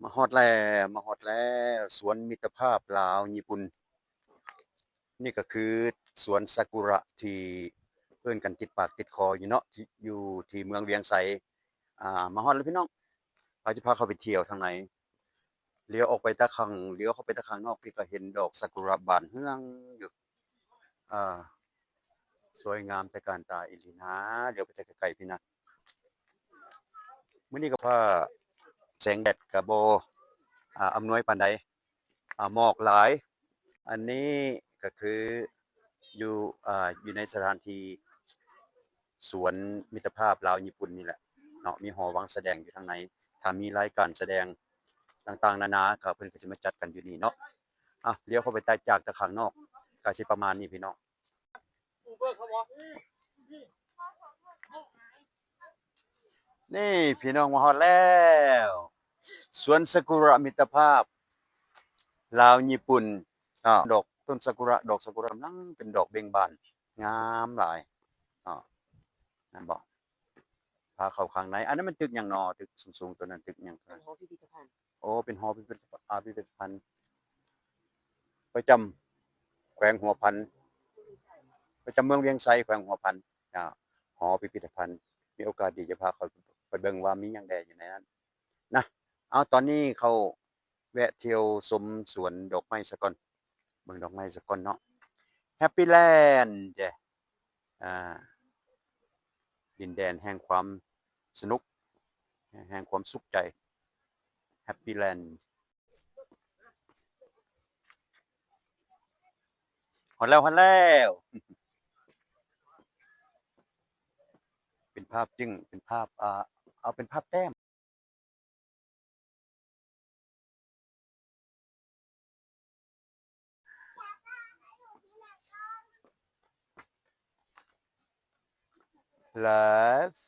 มาฮอดแล้วมาฮอดแล้วสวนมิตรภาพลาวญี่ปุ่นนี่ก็คือสวนซากุระที่เอิ้นกันติดปากติดคออยู่เนาะที่อยู่ที่เมืองเวียงไสมาฮอดแล้วพี่น้องเราจะพาเข้าไปเที่ยวทางไหนเลี้ยวออกไปตะข้างเลี้ยวเข้าไปตะข้างนอกพี่ก็เห็นดอกซากุระบานเฮืองอยู่อ่าสวยงามตระการตาอีหลีนะเดี๋ยวไปแต่ไกลๆพี่นะมื้อนี้ก็พาแสงแดดก็บ่อำนวยปานใดหมอกหลาย อันนี้ก็คืออยู่อยู่ในสถานที่สวนมิตรภาพลาวญี่ปุ่นนี่แหละเนาะมีหอวังแสดงอยู่ทางในถ้ามีรายการแสดงต่างๆนานาก็เพิ่นก็สิมาจัดกันอยู่นี่เนาะเลี้ยวเข้าไปใต้จากตะข้างนอกก็สิประมาณนี้พี่น้องนี่พี่น้องมาฮอดแล้วสวนซากุระมิตรภาพลาวญี่ปุ่นดอกต้นซากุระดอกซากุระกำลังเป็นดอกเบ่งบานงามหลายอ้อนั่นบ่ พาเข้าข้างในอันนั้นมันตึกหยังน้อตึกสูงๆตัวนั้นตึกหยังเป็นหอพิพิธภัณฑ์โอ้เป็นหอพิพิธภัณฑ์ประจำแขวงหัวพันประจำเมืองเวียงไสแขวงหัวพันอ่าหอพิพิธภัณฑ์มีโอกาสดีจะพาเขาไปเบิ่งว่ามีหยังแดอยู่ในนั้นนะเอาตอนนี้เขาแวะเที่ยวชมสวนดอกไม้ซะก่อนเบิ่งดอกไม้ซะก่อนเนาะแฮปปี้แลนด์จ้ะอ่าดินแดนแห่งความสนุกแห่งความสุขใจแฮปปี้แลนด์ฮอดแล้วฮอดแล้ว เป็นภาพจึ้งเป็นภาพเอาเป็นภาพแต้ม Love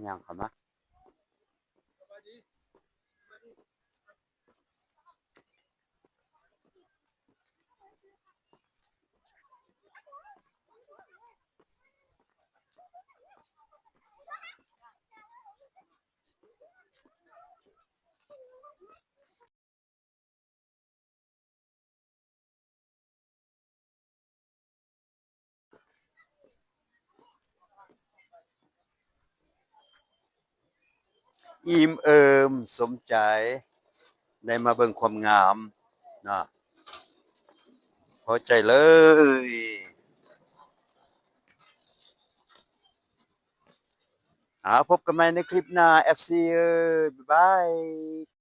หยังเข้ามา อิ่มเอิมสมใจได้มาเบิ่งความงามเนาะพอใจเลยพบกันใหม่ในคลิปหน้า FC เอ้ยบ๊ายบาย